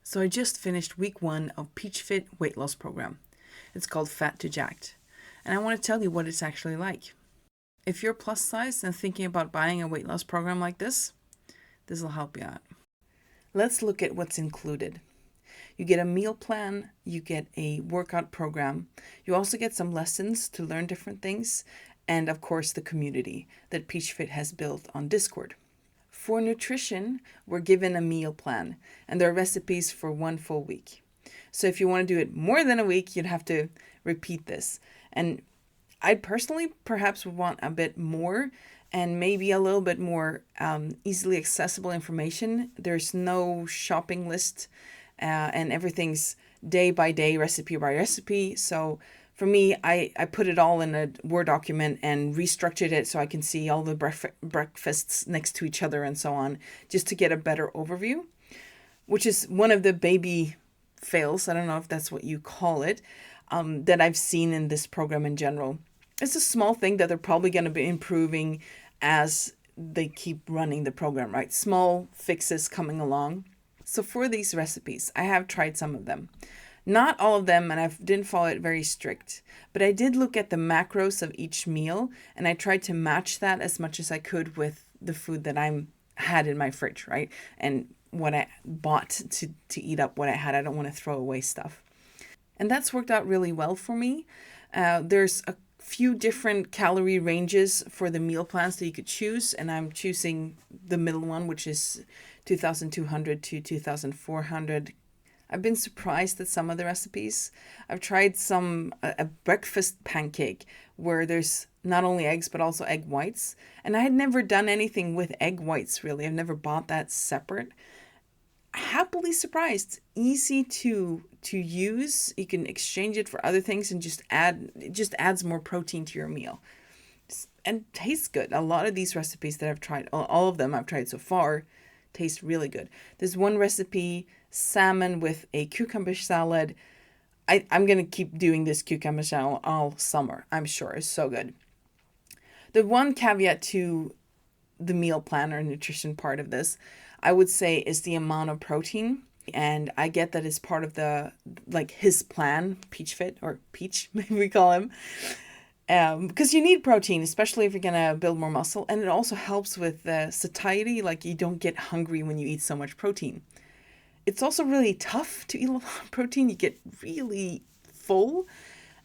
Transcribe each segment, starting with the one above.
So I just finished week 1 of Peachfit weight loss program. It's called Fat to Jacked. And I want to tell you what it's actually like. If you're plus size and thinking about buying a weight loss program like this will help you out. Let's look at what's included. You get a meal plan, you get a workout program, you also get some lessons to learn different things, and of course the community that Peachfit has built on Discord. For nutrition, we're given a meal plan, and there are recipes for 1 full week. So if you want to do it more than a week, you'd have to repeat this. And I personally perhaps would want a bit more and maybe a little bit more easily accessible information. There's no shopping list and everything's day by day, recipe by recipe. So for me, I put it all in a Word document and restructured it so I can see all the breakfasts next to each other and so on, just to get a better overview, which is one of the baby fails, I don't know if that's what you call it, that I've seen in this program in general. It's a small thing that they're probably going to be improving as they keep running the program, right? Small fixes coming along. So for these recipes, I have tried some of them. Not all of them, and I didn't follow it very strict, but I did look at the macros of each meal, and I tried to match that as much as I could with the food that I had in my fridge, right? And what I bought to eat up what I had. I don't want to throw away stuff. And that's worked out really well for me. There's a few different calorie ranges for the meal plans that you could choose, and I'm choosing the middle one, which is 2,200 to 2,400. I've been surprised at some of the recipes. I've tried a breakfast pancake where there's not only eggs but also egg whites, and I had never done anything with egg whites really. I've never bought that separate. Happily surprised. Easy to use. You can exchange it for other things and it just adds more protein to your meal. And tastes good. A lot of these recipes that I've tried, all of them I've tried so far, taste really good. There's one recipe, salmon with a cucumber salad. I'm going to keep doing this cucumber salad all summer. I'm sure it's so good. The one caveat to the meal plan or nutrition part of this, I would say, is the amount of protein. And I get that it's part of his plan, Peachfit, or Peach, maybe we call him. Because you need protein, especially if you're going to build more muscle. And it also helps with satiety, like you don't get hungry when you eat so much protein. It's also really tough to eat a lot of protein. You get really full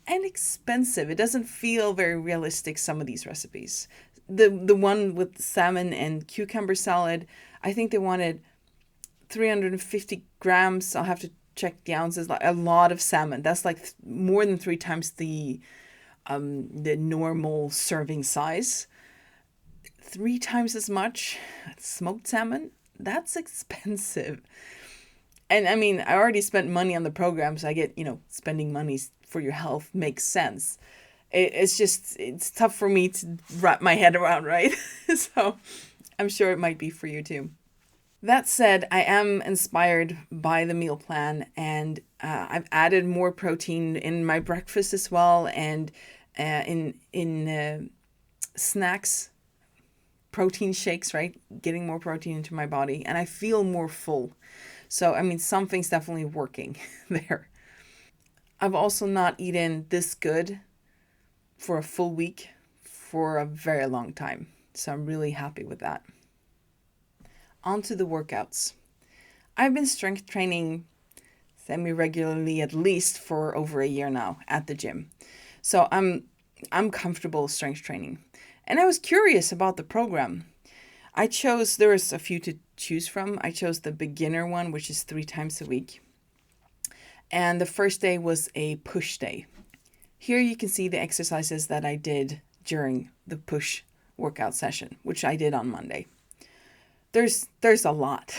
and expensive. It doesn't feel very realistic, some of these recipes. The one with salmon and cucumber salad, I think they wanted 350 grams. I'll have to check the ounces. Like a lot of salmon. That's like more than 3 times the normal serving size. 3 times as much smoked salmon. That's expensive. And I mean, I already spent money on the program, so I get, spending money for your health makes sense. It's tough for me to wrap my head around, right? So I'm sure it might be for you too. That said, I am inspired by the meal plan, and I've added more protein in my breakfast as well, and in snacks, protein shakes, right? Getting more protein into my body, and I feel more full. So, I mean, something's definitely working there. I've also not eaten this good for a full week for a very long time. So I'm really happy with that. On to the workouts. I've been strength training semi-regularly at least for over a year now at the gym. So I'm comfortable strength training. And I was curious about the program. There was a few to choose from. I chose the beginner one, which is 3 times a week. And the first day was a push day. Here you can see the exercises that I did during the push workout session, which I did on Monday. There's a lot.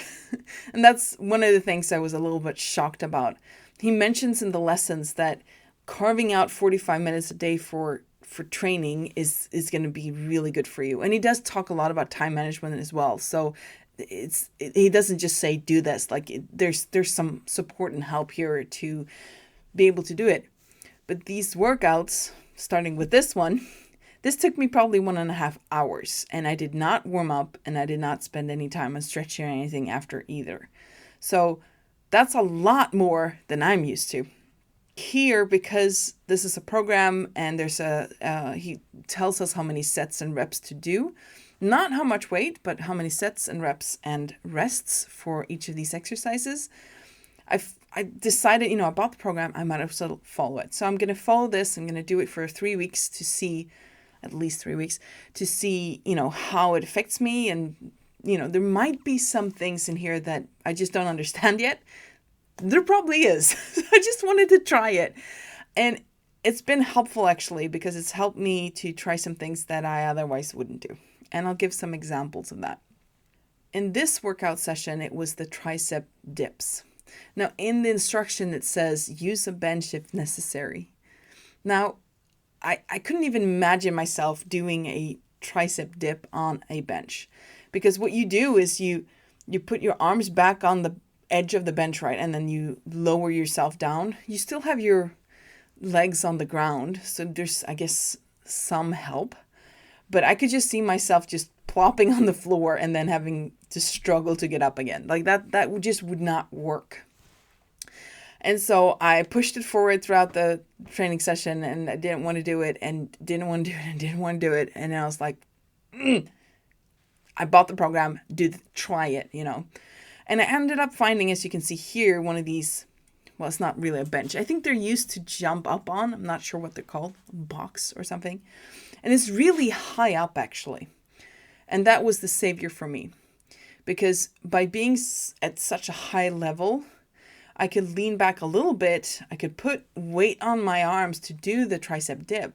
And that's one of the things I was a little bit shocked about. He mentions in the lessons that carving out 45 minutes a day for training is going to be really good for you. And he does talk a lot about time management as well. So he doesn't just say do this. There's some support and help here to be able to do it. But these workouts, starting with this one, this took me probably 1.5 hours, and I did not warm up, and I did not spend any time on stretching or anything after either. So That's a lot more than I'm used to. Here, because this is a program and he tells us how many sets and reps to do, not how much weight, but how many sets and reps and rests for each of these exercises. I decided, about the program, I might as well follow it. So I'm going to follow this. I'm going to do it for 3 weeks to see, at least 3 weeks, to see, how it affects me. And, there might be some things in here that I just don't understand yet. There probably is. I just wanted to try it. And it's been helpful, actually, because it's helped me to try some things that I otherwise wouldn't do. And I'll give some examples of that. In this workout session, it was the tricep dips. Now, in the instruction, it says use a bench if necessary. Now, I couldn't even imagine myself doing a tricep dip on a bench, because what you do is you put your arms back on the edge of the bench, right? And then you lower yourself down. You still have your legs on the ground. So there's, I guess, some help. But I could just see myself just plopping on the floor and then having to struggle to get up again. Like that just would not work. And so I pushed it forward throughout the training session, and I didn't want to do it and didn't want to do it and didn't want to do it. And I was like, I bought the program, try it, And I ended up finding, as you can see here, one of these, well, it's not really a bench. I think they're used to jump up on. I'm not sure what they're called, box or something. And it's really high up, actually. And that was the savior for me, because by being at such a high level, I could lean back a little bit. I could put weight on my arms to do the tricep dip,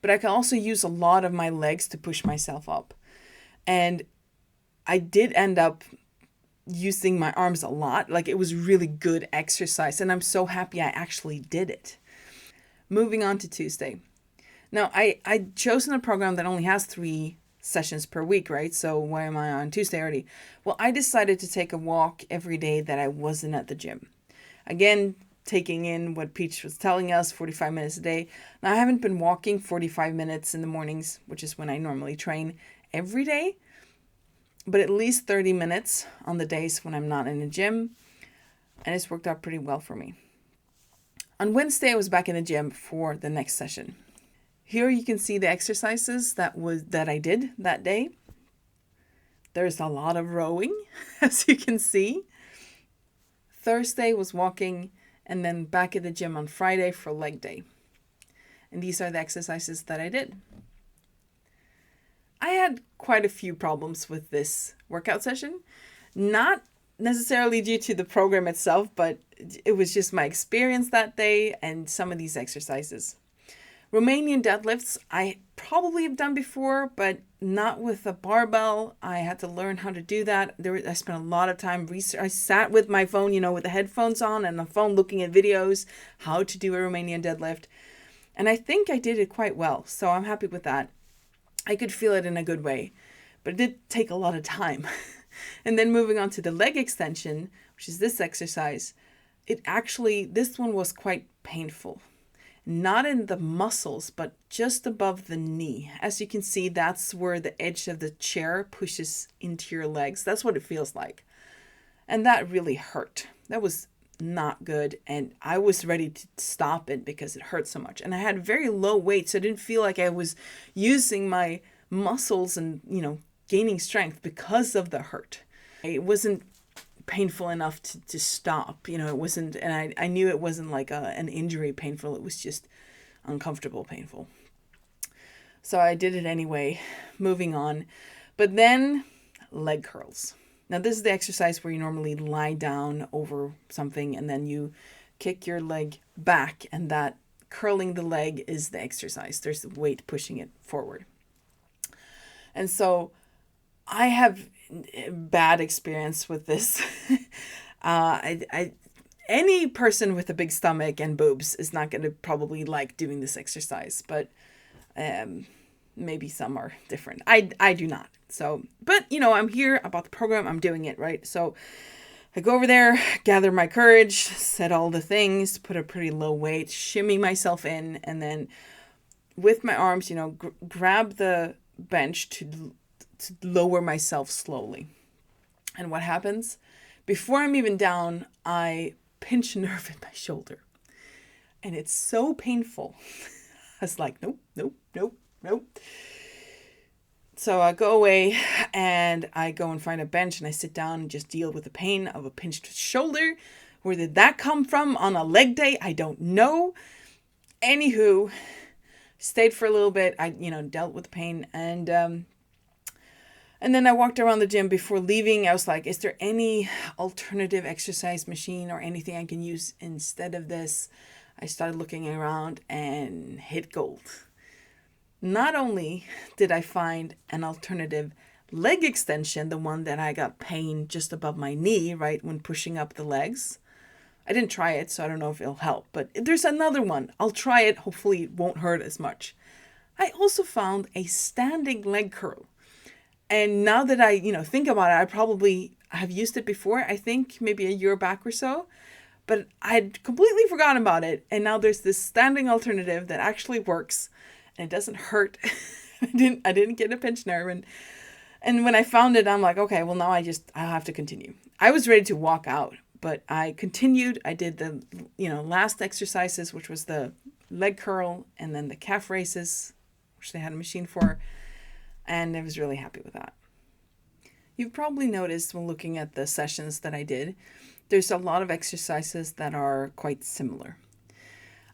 but I could also use a lot of my legs to push myself up. And I did end up using my arms a lot. Like, it was really good exercise, and I'm so happy I actually did it. Moving on to Tuesday. Now, I'd chosen a program that only has 3 sessions per week, right? So why am I on Tuesday already? Well, I decided to take a walk every day that I wasn't at the gym. Again, taking in what Peach was telling us, 45 minutes a day. Now, I haven't been walking 45 minutes in the mornings, which is when I normally train, every day, but at least 30 minutes on the days when I'm not in the gym. And it's worked out pretty well for me. On Wednesday, I was back in the gym for the next session. Here you can see the exercises that I did that day. There's a lot of rowing, as you can see. Thursday was walking, and then back at the gym on Friday for leg day. And these are the exercises that I did. I had quite a few problems with this workout session. Not necessarily due to the program itself, but it was just my experience that day and some of these exercises. Romanian deadlifts, I probably have done before, but not with a barbell. I had to learn how to do that. I spent a lot of time research. I sat with my phone, with the headphones on and the phone looking at videos, how to do a Romanian deadlift. And I think I did it quite well. So I'm happy with that. I could feel it in a good way, but it did take a lot of time. And then moving on to the leg extension, which is this exercise, this one was quite painful. Not in the muscles, but just above the knee. As you can see, that's where the edge of the chair pushes into your legs. That's what it feels like. And that really hurt. That was not good. And I was ready to stop it because it hurt so much. And I had very low weight, so I didn't feel like I was using my muscles and, gaining strength because of the hurt. It wasn't painful enough to stop. It wasn't, and I knew it wasn't like an injury painful. It was just uncomfortable painful. So I did it anyway, moving on. But then leg curls. Now this is the exercise where you normally lie down over something and then you kick your leg back, and that curling the leg is the exercise. There's weight pushing it forward. And so I have bad experience with this. Any person with a big stomach and boobs is not going to probably like doing this exercise, but maybe some are different. I do not. So, but I'm here about the program. I'm doing it, right? So I go over there, gather my courage, said all the things, put a pretty low weight, shimmy myself in, and then with my arms, grab the bench to lower myself slowly. And what happens? Before I'm even down, I pinch a nerve in my shoulder. And it's so painful. I was like, nope, nope, nope, nope. So I go away and I go and find a bench and I sit down and just deal with the pain of a pinched shoulder. Where did that come from on a leg day? I don't know. Anywho, stayed for a little bit. I, dealt with the pain and then I walked around the gym before leaving. I was like, is there any alternative exercise machine or anything I can use instead of this? I started looking around and hit gold. Not only did I find an alternative leg extension, the one that I got pain just above my knee, right, when pushing up the legs. I didn't try it, so I don't know if it'll help. But there's another one. I'll try it. Hopefully it won't hurt as much. I also found a standing leg curl. And now that I, think about it, I probably have used it before. I think maybe a year back or so. But I'd completely forgotten about it. And now there's this standing alternative that actually works. And it doesn't hurt. I didn't get a pinched nerve. And when I found it, I'm like, okay, well, now I have to continue. I was ready to walk out, but I continued. I did the, last exercises, which was the leg curl and then the calf raises, which they had a machine for. And I was really happy with that. You've probably noticed when looking at the sessions that I did, there's a lot of exercises that are quite similar.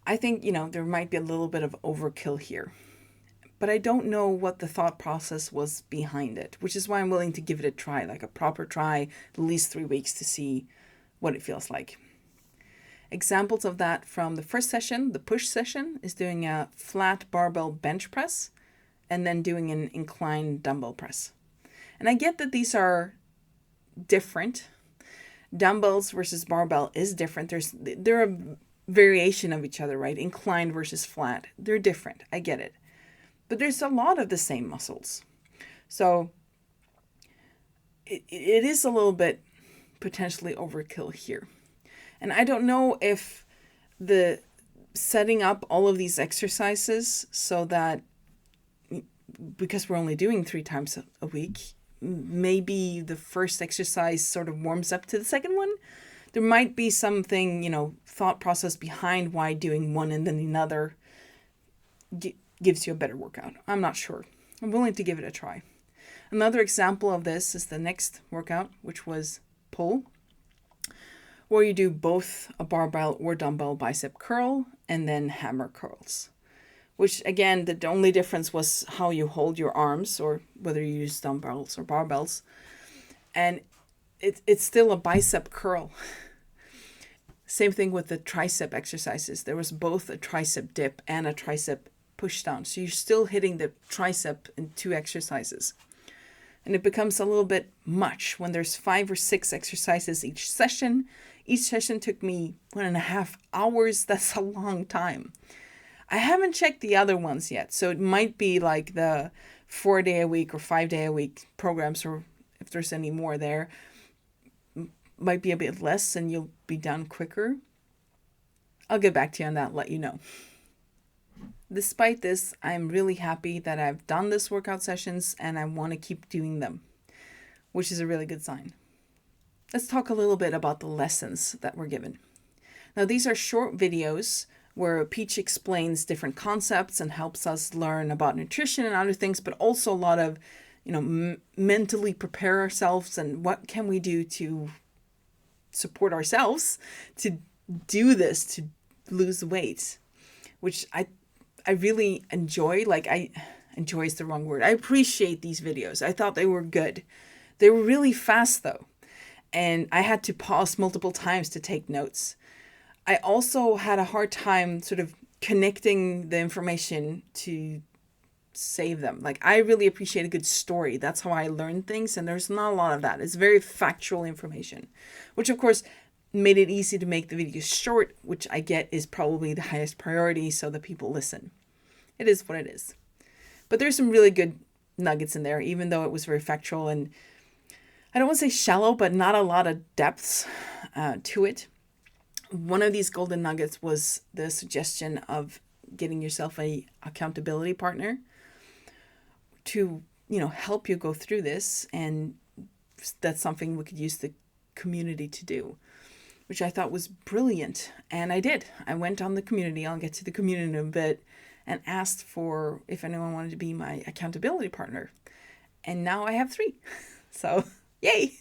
I think, there might be a little bit of overkill here, but I don't know what the thought process was behind it, which is why I'm willing to give it a try, like a proper try, at least 3 weeks to see what it feels like. Examples of that from the first session, the push session, is doing a flat barbell bench press and then doing an inclined dumbbell press. And I get that these are different. Dumbbells versus barbell is different. They're a variation of each other, right? Inclined versus flat. They're different. I get it. But there's a lot of the same muscles. So it is a little bit potentially overkill here. And I don't know if the setting up all of these exercises so that, because we're only doing 3 times a week, maybe the first exercise sort of warms up to the second one. There might be something, thought process behind why doing one and then another gives you a better workout. I'm not sure. I'm willing to give it a try. Another example of this is the next workout, which was pull, where you do both a barbell or dumbbell bicep curl and then hammer curls, which again, the only difference was how you hold your arms or whether you use dumbbells or barbells. And it's still a bicep curl. Same thing with the tricep exercises. There was both a tricep dip and a tricep push down. So you're still hitting the tricep in 2 exercises. And it becomes a little bit much when there's 5 or 6 exercises each session. Each session took me 1.5 hours. That's a long time. I haven't checked the other ones yet. So it might be like the 4-day-a-week or 5-day-a-week programs, or if there's any more there, might be a bit less and you'll be done quicker. I'll get back to you on that, let you know. Despite this, I'm really happy that I've done this workout sessions and I want to keep doing them, which is a really good sign. Let's talk a little bit about the lessons that were given. Now, these are short videos where Peach explains different concepts and helps us learn about nutrition and other things, but also a lot of, mentally prepare ourselves and what can we do to support ourselves to do this, to lose weight, which I really enjoy. Enjoy is the wrong word. I appreciate these videos. I thought they were good. They were really fast though. And I had to pause multiple times to take notes. I also had a hard time sort of connecting the information to save them. I really appreciate a good story. That's how I learn things. And there's not a lot of that. It's very factual information, which of course made it easy to make the videos short, which I get is probably the highest priority so that people listen. It is what it is. But there's some really good nuggets in there, even though it was very factual and I don't want to say shallow, but not a lot of depths to it. One of these golden nuggets was the suggestion of getting yourself a accountability partner to, help you go through this. And that's something we could use the community to do, which I thought was brilliant. And I did. I went on the community, I'll get to the community in a bit, and asked for if anyone wanted to be my accountability partner. And now I have 3. So, yay!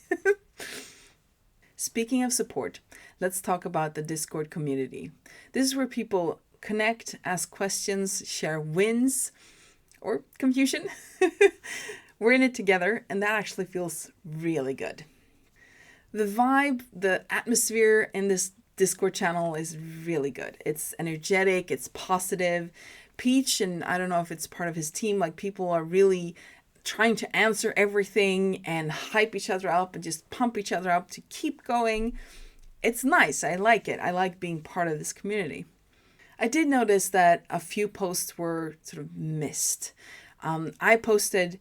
Speaking of support, let's talk about the Discord community. This is where people connect, ask questions, share wins or confusion. We're in it together, and that actually feels really good. The vibe, the atmosphere in this Discord channel is really good. It's energetic, it's positive. Peach, and I don't know if it's part of his team, like people are really trying to answer everything and hype each other up and just pump each other up to keep going. It's nice. I like it. I like being part of this community. I did notice that a few posts were sort of missed. I posted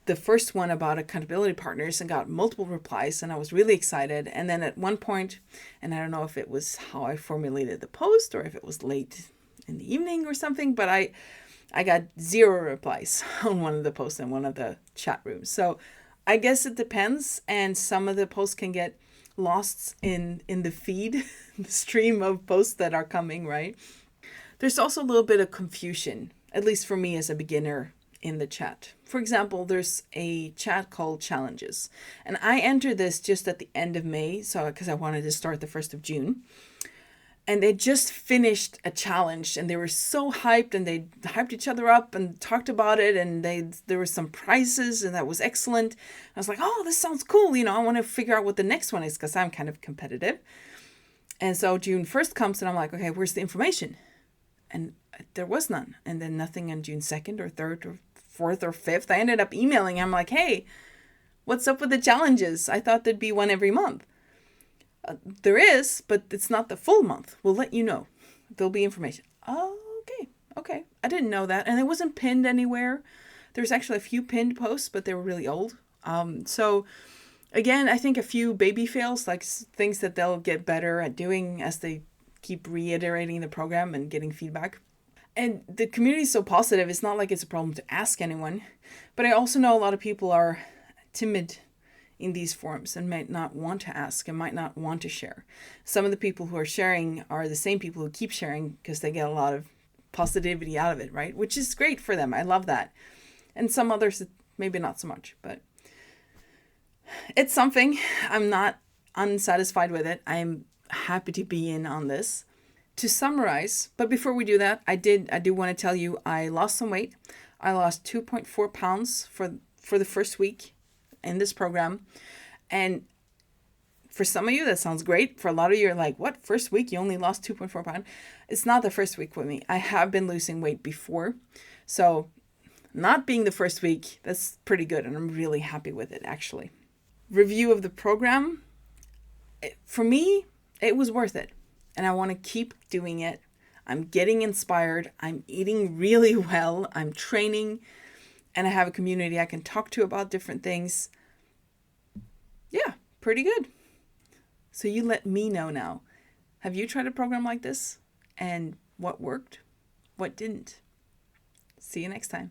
the first one about accountability partners and got multiple replies, and I was really excited. And then at one point, and I don't know if it was how I formulated the post or if it was late in the evening or something, but I got 0 replies on one of the posts in one of the chat rooms. So I guess it depends, and some of the posts can get lost in the feed, the stream of posts that are coming, right? There's also a little bit of confusion, at least for me as a beginner, in the chat. For example, there's a chat called Challenges, and I entered this just at the end of May, so because I wanted to start the 1st of June. And they just finished a challenge, and they were so hyped, and they hyped each other up and talked about it, and there were some prizes, and that was excellent. I was like, oh, this sounds cool. I want to figure out what the next one is because I'm kind of competitive. And so June 1st comes, and I'm like, okay, where's the information? And there was none. And then nothing on June 2nd or 3rd or 4th or 5th. I ended up emailing. I'm like, hey, what's up with the challenges? I thought there'd be one every month. There is, but it's not the full month. We'll let you know. There'll be information. Oh, okay. I didn't know that. And it wasn't pinned anywhere. There's actually a few pinned posts, but they were really old. So again, I think a few baby fails, like things that they'll get better at doing as they keep reiterating the program and getting feedback. And the community is so positive. It's not like it's a problem to ask anyone. But I also know a lot of people are timid in these forums and might not want to ask and might not want to share. Some of the people who are sharing are the same people who keep sharing because they get a lot of positivity out of it, right? Which is great for them. I love that. And some others, maybe not so much, but it's something. I'm not unsatisfied with it. I'm happy to be in on this. To summarize, but before we do that, I do want to tell you I lost some weight. I lost 2.4 pounds for the first week in this program. And for some of you, that sounds great. For a lot of you, you're like, what? First week, you only lost 2.4 pounds? It's not the first week with me. I have been losing weight before. So not being the first week, that's pretty good. And I'm really happy with it, actually. Review of the program. For me, it was worth it. And I want to keep doing it. I'm getting inspired. I'm eating really well. I'm training. And I have a community I can talk to about different things. Yeah, pretty good. So you let me know now. Have you tried a program like this? And what worked? What didn't? See you next time.